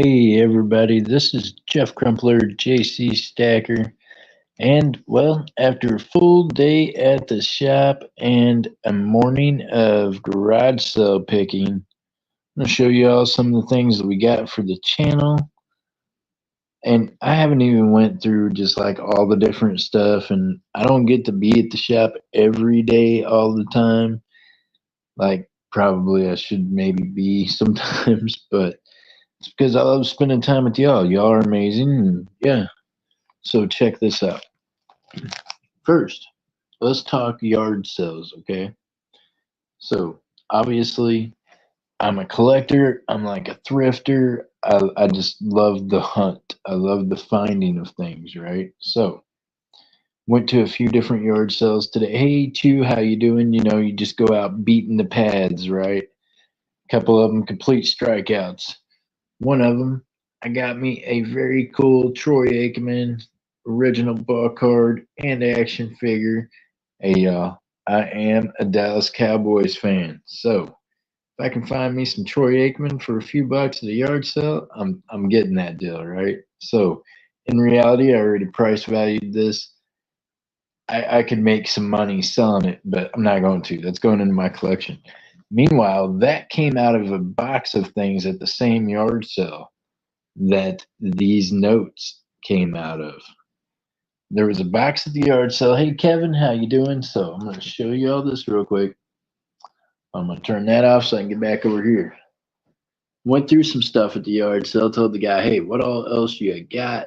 Hey everybody, this is Jeff Crumpler, JC Stacker, and well, after a full day at the shop and a morning of garage sale picking, I'm gonna show you all some of the things that we got for the channel. And I haven't even went through just like all the different stuff, and I don't get to be at the shop every day all the time. Like probably I should maybe be sometimes, but it's because I love spending time with y'all. Y'all are amazing, and yeah. So check this out. First, let's talk yard sales, okay? So obviously, I'm a collector. I'm like a thrifter. I just love the hunt. I love the finding of things, right? So went to a few different yard sales today. Hey, Chew, how you doing? You know, you just go out beating the pads, right? Couple of them complete strikeouts. One of them, I got me a very cool Troy Aikman original ball card and action figure. Hey y'all, I am a Dallas Cowboys fan, so if I can find me some Troy Aikman for a few bucks at a yard sale, I'm getting that deal, right? So in reality, I already price valued this. I could make some money selling it, but I'm not going to. That's going into my collection. Meanwhile, that came out of a box of things at the same yard sale that these notes came out of. There was a box at the yard sale. Hey Kevin, how you doing? So I'm gonna show you all this real quick. I'm gonna turn that off so I can get back over here. Went through some stuff at the yard sale, told the guy, hey, what all else you got?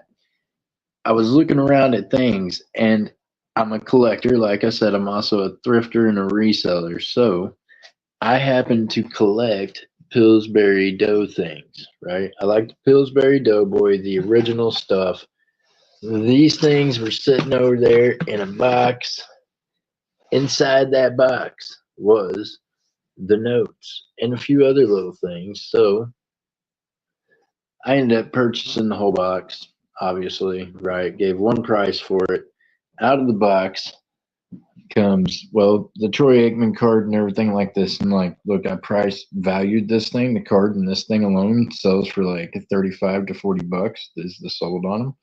I was looking around at things and I'm a collector. Like I said, I'm also a thrifter and a reseller. So I happen to collect Pillsbury Dough things, right? I like the Pillsbury Doughboy, the original stuff. These things were sitting over there in a box. Inside that box was the notes and a few other little things. So I ended up purchasing the whole box, obviously, right? Gave one price for it. Out of the box comes, well, the Troy Aikman card and everything like this. And like, look, I price valued this thing. The card and this thing alone sells for like 35 to 40 bucks. Is the sold on them.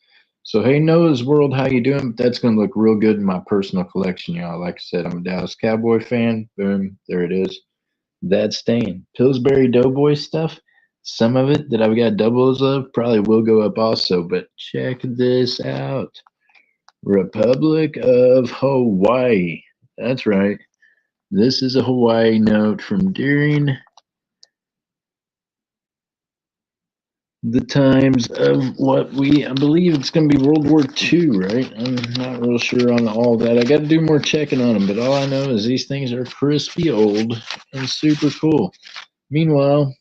So hey, Noah's World, how you doing? That's gonna look real good in my personal collection, y'all. Like I said, I'm a Dallas Cowboy fan. Boom, there it is. That's staying. Pillsbury Doughboy stuff. Some of it that I've got doubles of probably will go up also. But check this out. Republic of Hawaii. That's right. This is a Hawaii note from during the times of what I believe it's going to be World War II, right? I'm not real sure on all that. I got to do more checking on them, but all I know is these things are crispy old and super cool. Meanwhile,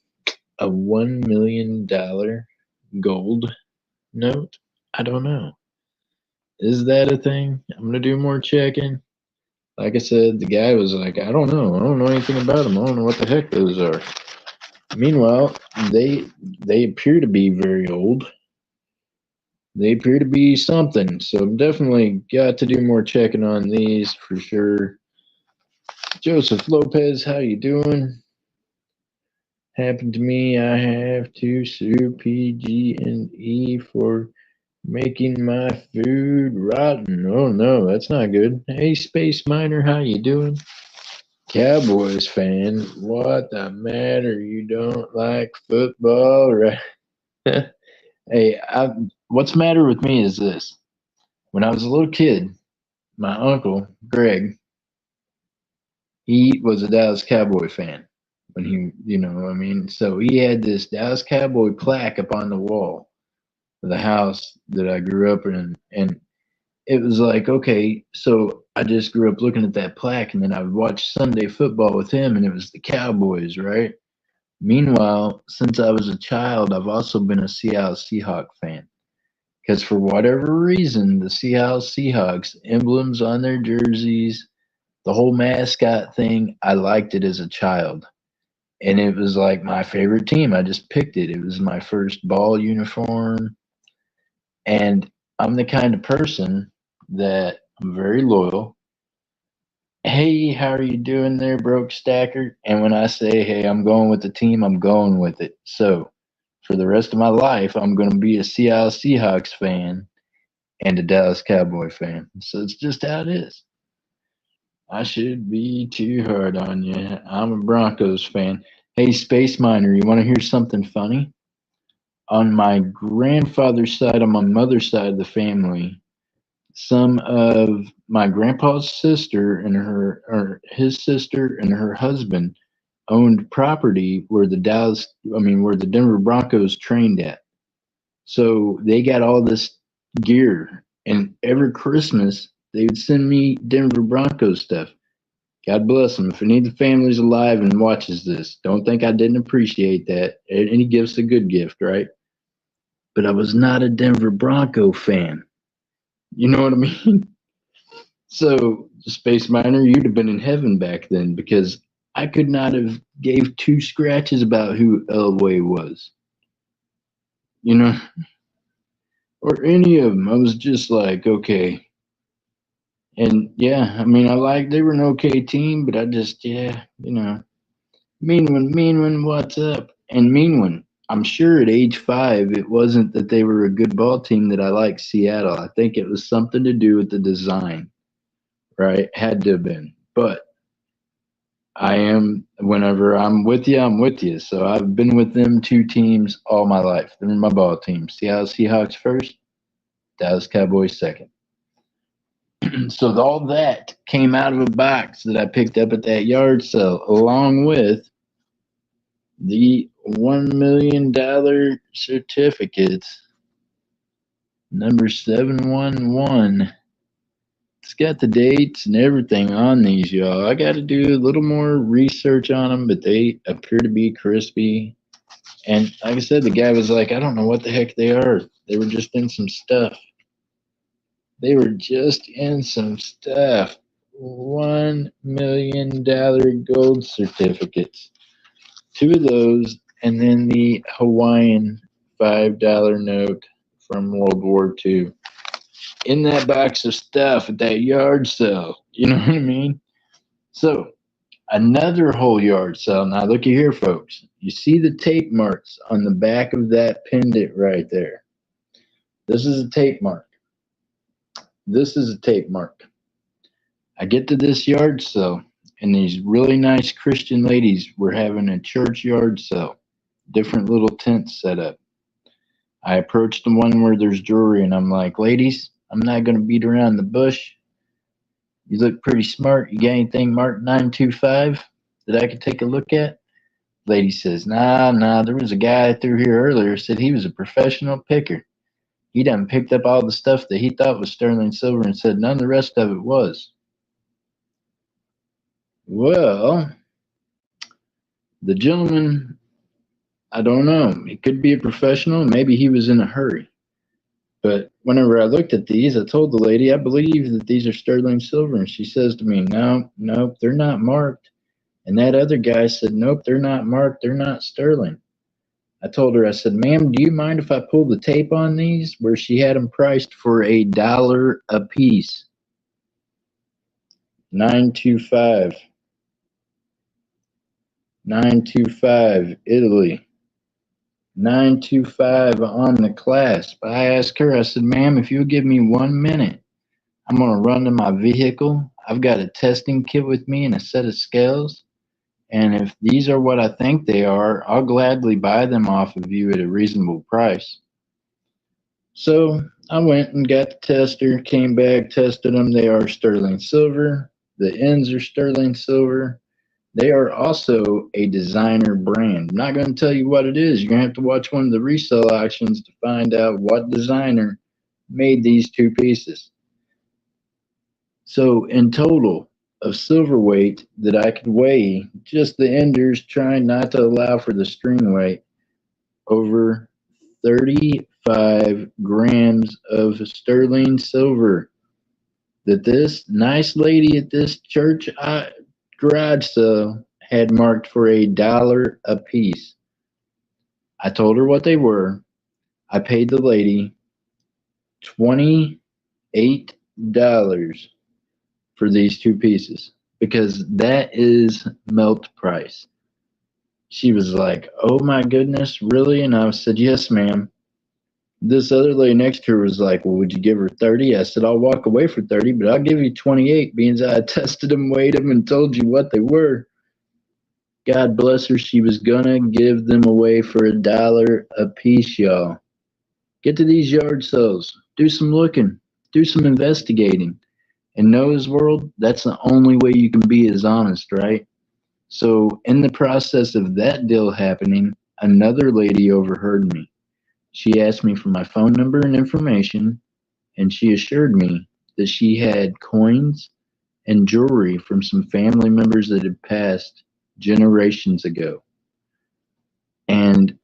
a $1 million gold note. I don't know. Is that a thing? I'm gonna do more checking. Like I said, the guy was like, I don't know. I don't know anything about them. I don't know what the heck those are. Meanwhile, they appear to be very old. They appear to be something. So I'm definitely got to do more checking on these for sure. Joseph Lopez, how you doing? Happened to me. I have to sue PG&E for making my food rotten. Oh no, that's not good. Hey, Space Miner, how you doing? Cowboys fan, what the matter? You don't like football, right? Hey, what's the matter with me is this. When I was a little kid, my uncle, Greg, he was a Dallas Cowboy fan. When he, you know, I mean, so he had this Dallas Cowboy plaque up on the wall of the house that I grew up in. And it was like, okay, so I just grew up looking at that plaque, and then I would watch Sunday football with him, and it was the Cowboys, right? Meanwhile, since I was a child, I've also been a Seattle Seahawk fan. Because for whatever reason, the Seattle Seahawks emblems on their jerseys, the whole mascot thing, I liked it as a child. And it was like my favorite team. I just picked it. It was my first ball uniform. And I'm the kind of person that I'm very loyal. Hey, how are you doing there, Broke Stacker? And when I say, hey, I'm going with the team, I'm going with it. So for the rest of my life, I'm going to be a Seattle Seahawks fan and a Dallas Cowboy fan. So it's just how it is. I should be too hard on you. I'm a Broncos fan. Hey, Space Miner, you want to hear something funny? On my grandfather's side, on my mother's side of the family, some of my grandpa's sister and her, or his sister and her husband owned property where where the Denver Broncos trained at. So they got all this gear, and every Christmas they would send me Denver Broncos stuff. God bless them. If any of the family's alive and watches this, don't think I didn't appreciate that. Any gift's a good gift, right? But I was not a Denver Bronco fan. You know what I mean? So, Space Miner, you'd have been in heaven back then because I could not have gave two scratches about who Elway was. You know, or any of them. I was just like, okay. And yeah, I mean, they were an okay team, but I just, yeah, Mean one, what's up? And Mean one, I'm sure at age 5, it wasn't that they were a good ball team that I liked Seattle. I think it was something to do with the design, right? Had to have been. But whenever I'm with you, I'm with you. So I've been with them two teams all my life. They're my ball team. Seattle Seahawks first, Dallas Cowboys second. So all that came out of a box that I picked up at that yard sale, along with the $1 million certificates, number 711. It's got the dates and everything on these, y'all. I got to do a little more research on them, but they appear to be crispy. And like I said, the guy was like, I don't know what the heck they are. They were just in some stuff. They were just in some stuff. $1 million gold certificates. 2 of those, and then the Hawaiian $5 note from World War II. In that box of stuff at that yard sale. You know what I mean? So, another whole yard sale. Now, looky here, folks. You see the tape marks on the back of that pendant right there. This is a tape mark. This is a tape mark. I get to this yard sale, and these really nice Christian ladies were having a church yard sale. Different little tents set up. I approached the one where there's jewelry, and I'm like, ladies, I'm not going to beat around the bush. You look pretty smart. You got anything marked 925 that I could take a look at? Lady says, nah, there was a guy through here earlier said he was a professional picker. He done picked up all the stuff that he thought was sterling silver and said none of the rest of it was. Well, the gentleman, I don't know. He could be a professional. Maybe he was in a hurry. But whenever I looked at these, I told the lady, I believe that these are sterling silver. And she says to me, no, they're not marked. And that other guy said, nope, they're not marked. They're not sterling. I told her, I said, ma'am, do you mind if I pull the tape on these? Where she had them priced for $1 a piece. 925. 925, Italy. 925 on the clasp. I asked her, I said, ma'am, if you'll give me 1 minute, I'm going to run to my vehicle. I've got a testing kit with me and a set of scales. And if these are what I think they are, I'll gladly buy them off of you at a reasonable price. So I went and got the tester, came back, tested them. They are sterling silver. The ends are sterling silver. They are also a designer brand. I'm not going to tell you what it is. You're going to have to watch one of the resale auctions to find out what designer made these two pieces. So in total of silver weight that I could weigh, just the enders, trying not to allow for the string weight, over 35 grams of sterling silver that this nice lady at this church garage sale had marked for $1 a piece. I told her what they were. I paid the lady $28 for these two pieces because that is melt price. She was like, "Oh my goodness, really?" And I said, "Yes, ma'am." This other lady next to her was like, "Well, would you give her 30?" I said, "I'll walk away for 30, but I'll give you 28, being as I tested them, weighed them, and told you what they were." God bless her. She was gonna give them away for $1 a piece, y'all. Get to these yard sales. Do some looking. Do some investigating. In Noah's world, that's the only way you can be as honest, right? So, in the process of that deal happening, another lady overheard me. She asked me for my phone number and information, and she assured me that she had coins and jewelry from some family members that had passed generations ago. And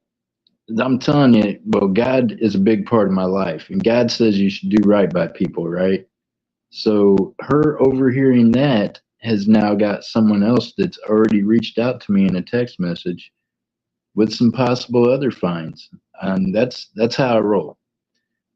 I'm telling you, well, God is a big part of my life, and God says you should do right by people, right? So her overhearing that has now got someone else that's already reached out to me in a text message with some possible other finds. And that's how I roll.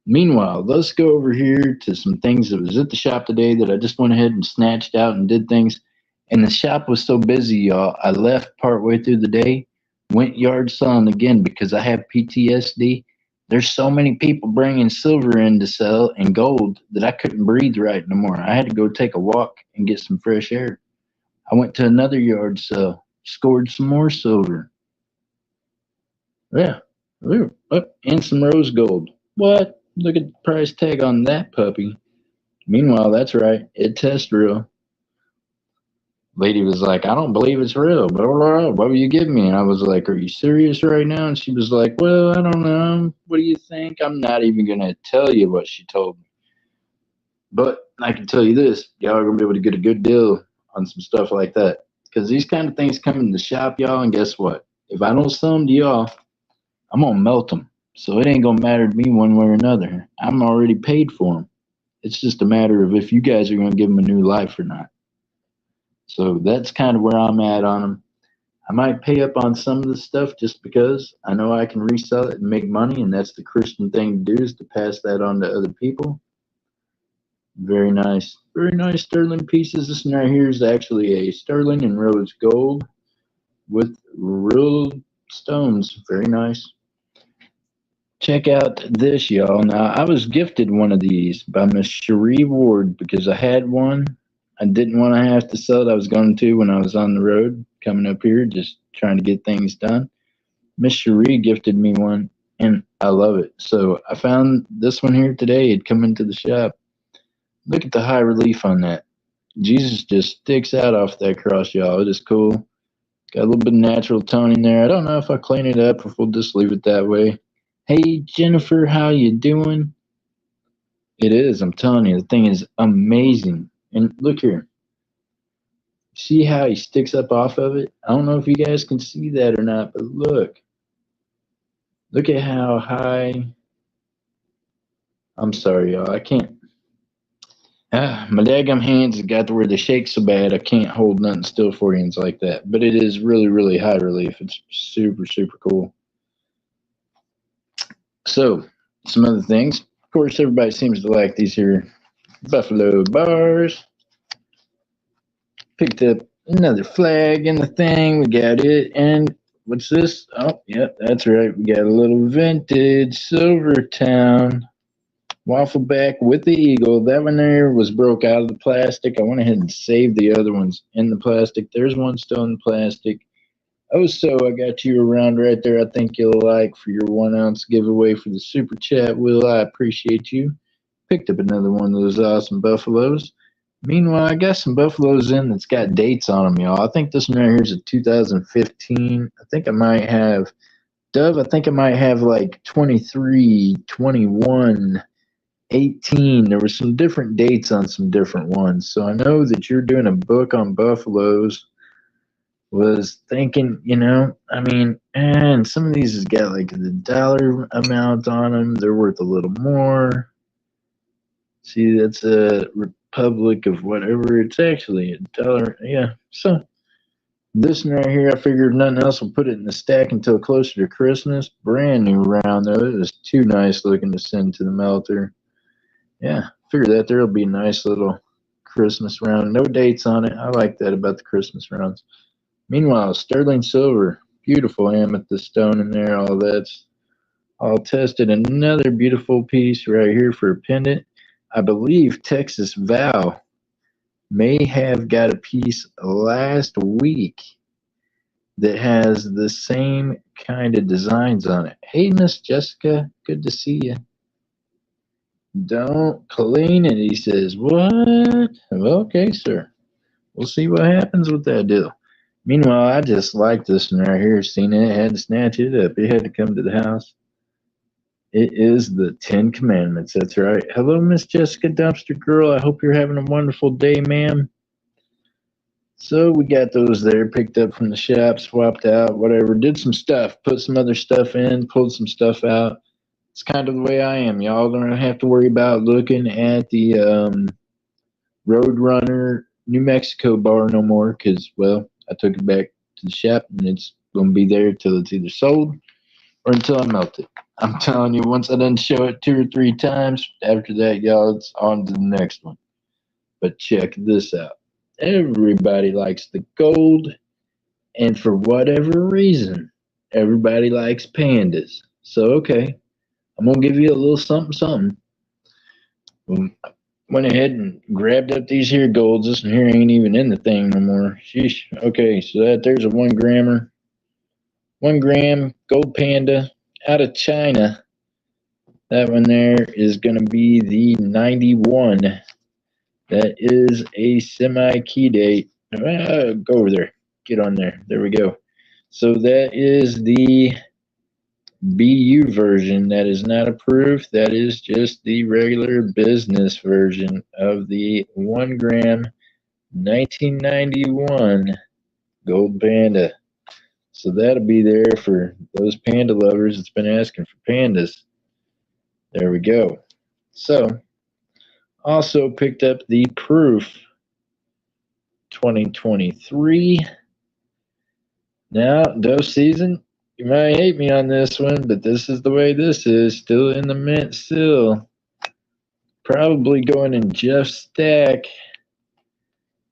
Meanwhile, let's go over here to some things that was at the shop today that I just went ahead and snatched out and did things. And the shop was so busy, y'all. I left partway through the day, went yard selling again because I have PTSD. There's so many people bringing silver in to sell and gold that I couldn't breathe right no more. I had to go take a walk and get some fresh air. I went to another yard sale, scored some more silver. Yeah. Ooh, oh, and some rose gold. What? Look at the price tag on that puppy. Meanwhile, that's right. It tests real. Lady was like, "I don't believe it's real. Blah, blah, blah. What will you give me?" And I was like, "Are you serious right now?" And she was like, "Well, I don't know. What do you think?" I'm not even going to tell you what she told me. But I can tell you this, y'all are going to be able to get a good deal on some stuff like that. Because these kind of things come in the shop, y'all, and guess what? If I don't sell them to y'all, I'm going to melt them. So it ain't going to matter to me one way or another. I'm already paid for them. It's just a matter of if you guys are going to give them a new life or not. So that's kind of where I'm at on them. I might pay up on some of the stuff just because I know I can resell it and make money, and that's the Christian thing to do is to pass that on to other people. Very nice sterling pieces. This one right here is actually a sterling and rose gold with real stones. Very nice. Check out this, y'all. Now, I was gifted one of these by Miss Cherie Ward because I had one. I didn't want to have to sell it. I was going to when I was on the road coming up here, just trying to get things done. Miss Cherie gifted me one, and I love it. So I found this one here today. It'd come into the shop. Look at the high relief on that. Jesus just sticks out off that cross, y'all. It is cool. Got a little bit of natural toning there. I don't know if I clean it up or if we'll just leave it that way. Hey Jennifer, how you doing? It is. I'm telling you, the thing is amazing. And look here. See how he sticks up off of it? I don't know if you guys can see that or not, but look. Look at how high. I'm sorry, y'all. I can't. My daggum hands have got to where they shake so bad I can't hold nothing still for you like that. But it is really, really high relief. It's super, super cool. So, some other things. Of course, everybody seems to like these here Buffalo bars. Picked up another flag in the thing. We got it. And what's this? Oh, yeah, that's right. We got a little vintage Silvertown waffle back with the eagle. That one there was broke out of the plastic. I went ahead and saved the other ones in the plastic. There's one still in the plastic. Oh, so I got you around right there. I think you'll like for your 1 ounce giveaway for the super chat. Will I appreciate you? Picked up another one of those awesome buffaloes. Meanwhile, I got some buffaloes in that's got dates on them, y'all. I think this one right here is a 2015. I think I might have Dove. I think I might have like 23, 21, 18. There were some different dates on some different ones. So I know that you're doing a book on buffaloes. Was thinking, I mean, and some of these has got like the dollar amount on them. They're worth a little more. See, that's a Republic of whatever. It's actually a dollar. Yeah. So this one right here, I figured if nothing else, we'll put it in the stack until closer to Christmas. Brand new round though. It is too nice looking to send to the melter. Yeah, figure that there'll be a nice little Christmas round. No dates on it. I like that about the Christmas rounds. Meanwhile, sterling silver. Beautiful amethyst stone in there. All that's all tested. Another beautiful piece right here for a pendant. I believe Texas Val may have got a piece last week that has the same kind of designs on it. Hey, Miss Jessica, good to see you. Don't clean it, he says. What? Okay, sir. We'll see what happens with that deal. Meanwhile, I just like this one right here. Seen it, had to snatch it up. It had to come to the house. It is the Ten Commandments. That's right. Hello, Miss Jessica Dumpster Girl. I hope you're having a wonderful day, ma'am. So we got those there, picked up from the shop, swapped out, whatever. Did some stuff, put some other stuff in, pulled some stuff out. It's kind of the way I am. Y'all don't have to worry about looking at the Roadrunner New Mexico bar no more because, well, I took it back to the shop and it's going to be there till it's either sold or until I melt it. I'm telling you, once I done show it 2 or 3 times, after that, y'all, it's on to the next one. But check this out. Everybody likes the gold, and for whatever reason, everybody likes pandas. So, okay, I'm going to give you a little something, something. Went ahead and grabbed up these here golds. This one here ain't even in the thing no more. Sheesh. Okay, so there's a 1 grammer. 1 gram gold panda out of China. That one there is going to be the 91. That is a semi-key date. Go over there. Get on there. There we go. So that is the BU version. That is not approved. That is just the regular business version of the 1 gram 1991 gold panda. So that'll be there for those panda lovers that's been asking for pandas. There we go. So also picked up the Proof 2023. Now, dose season, you might hate me on this one, but this is the way this is. Still in the mint still. Probably going in Jeff's stack.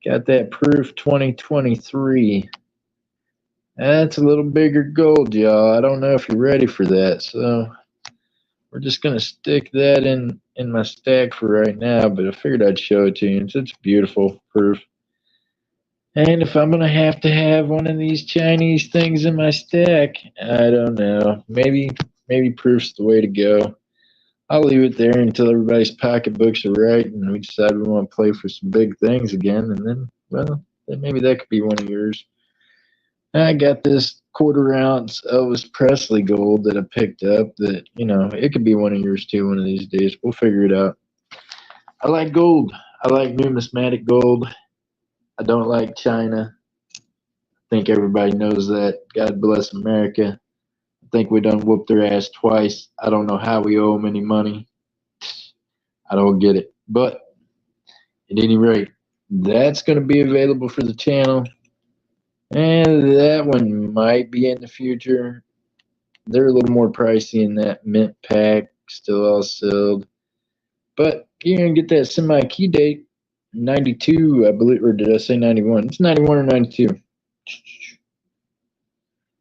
Got that Proof 2023. That's a little bigger gold, y'all. I don't know if you're ready for that, so we're just going to stick that in my stack for right now, but I figured I'd show it to you. It's beautiful Proof. And if I'm going to have one of these Chinese things in my stack, I don't know. Maybe Proof's the way to go. I'll leave it there until everybody's pocketbooks are right and we decide we want to play for some big things again. And then, well, then maybe that could be one of yours. I got this 1/4 ounce Elvis Presley gold that I picked up that, it could be one of yours too one of these days. We'll figure it out. I like gold. I like numismatic gold. I don't like China. I think everybody knows that. God bless America. I think we done whooped their ass twice. I don't know how we owe them any money. I don't get it. But at any rate, that's going to be available for the channel. And that one might be in the future. They're a little more pricey in that mint pack. Still all sealed. But you're going to get that semi-key date. 92, I believe, or did I say 91? It's 91 or 92.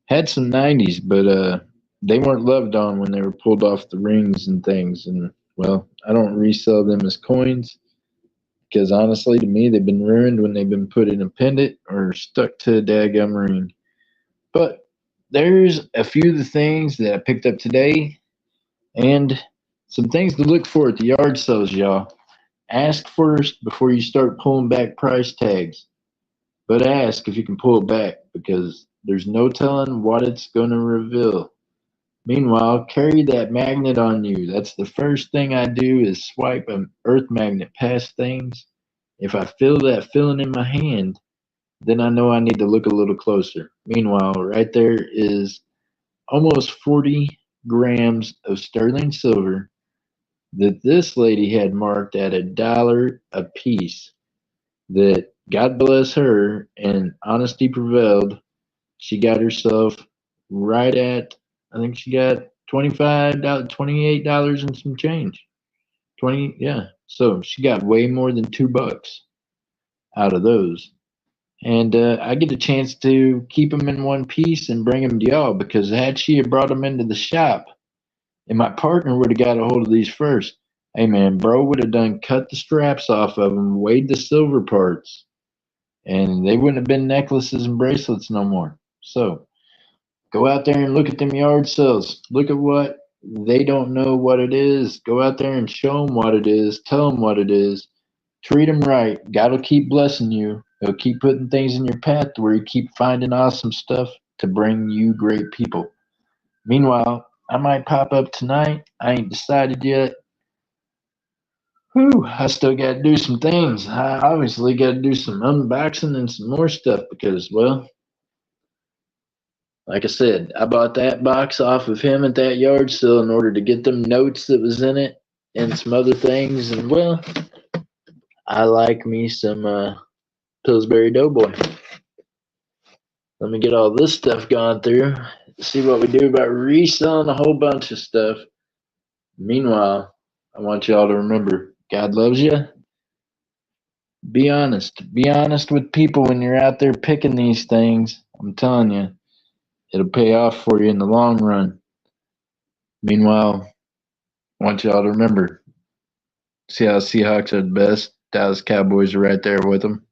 Had some 90s, but they weren't loved on when they were pulled off the rings and things. And, well, I don't resell them as coins because, honestly, to me, they've been ruined when they've been put in a pendant or stuck to a daggum ring. But there's a few of the things that I picked up today and some things to look for at the yard sales, y'all. Ask first before you start pulling back price tags. But ask if you can pull it back because there's no telling what it's going to reveal. Meanwhile, carry that magnet on you. That's the first thing I do is swipe an earth magnet past things. If I feel that feeling in my hand, then I know I need to look a little closer. Meanwhile, right there is almost 40 grams of sterling silver that this lady had marked at $1 a piece. That God bless her and honesty prevailed. She got herself right at, I think she got $25, $28 and some change. 20, yeah. So she got way more than $2 out of those. And I get a chance to keep them in one piece and bring them to y'all because had she had brought them into the shop and my partner would have got a hold of these first, hey man, bro would have done cut the straps off of them, weighed the silver parts, and they wouldn't have been necklaces and bracelets no more. So go out there and look at them yard sales. Look at what they don't know what it is. Go out there and show them what it is. Tell them what it is. Treat them right. God will keep blessing you. He'll keep putting things in your path where you keep finding awesome stuff to bring you great people. Meanwhile, I might pop up tonight. I ain't decided yet. Whew, I still got to do some things. I obviously got to do some unboxing and some more stuff because, well, like I said, I bought that box off of him at that yard sale in order to get them notes that was in it and some other things. And, well, I like me some Pillsbury Doughboy. Let me get all this stuff gone through. See what we do about reselling a whole bunch of stuff. Meanwhile, I want y'all to remember God loves you. Be honest. Be honest with people when you're out there picking these things. I'm telling you, it'll pay off for you in the long run. Meanwhile, I want y'all to remember Seattle Seahawks are the best. Dallas Cowboys are right there with them.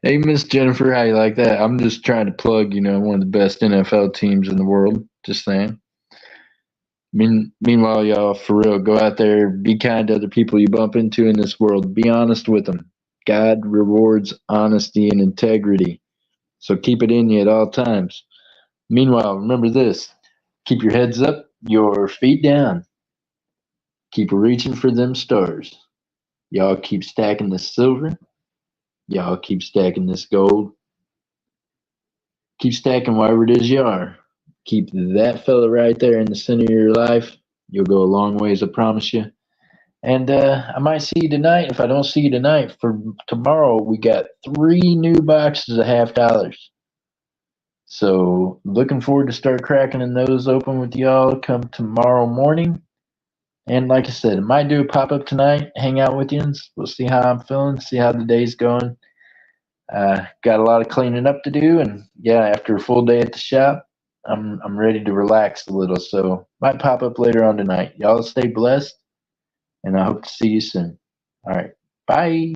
Hey, Miss Jennifer, how you like that? I'm just trying to plug, one of the best NFL teams in the world. Just saying. Meanwhile, y'all, for real, go out there, be kind to other people you bump into in this world. Be honest with them. God rewards honesty and integrity. So keep it in you at all times. Meanwhile, remember this: keep your heads up, your feet down. Keep reaching for them stars. Y'all keep stacking this silver. Y'all keep stacking this gold. Keep stacking whatever it is you are. Keep that fella right there in the center of your life. You'll go a long ways, I promise you. And I might see you tonight. If I don't see you tonight, for tomorrow, we got 3 new boxes of $50. So looking forward to start cracking those open with y'all come tomorrow morning. And like I said, I might do a pop up tonight, hang out with you. We'll see how I'm feeling, see how the day's going. Got a lot of cleaning up to do, and yeah, after a full day at the shop, I'm ready to relax a little. So might pop up later on tonight. Y'all stay blessed, and I hope to see you soon. All right, bye.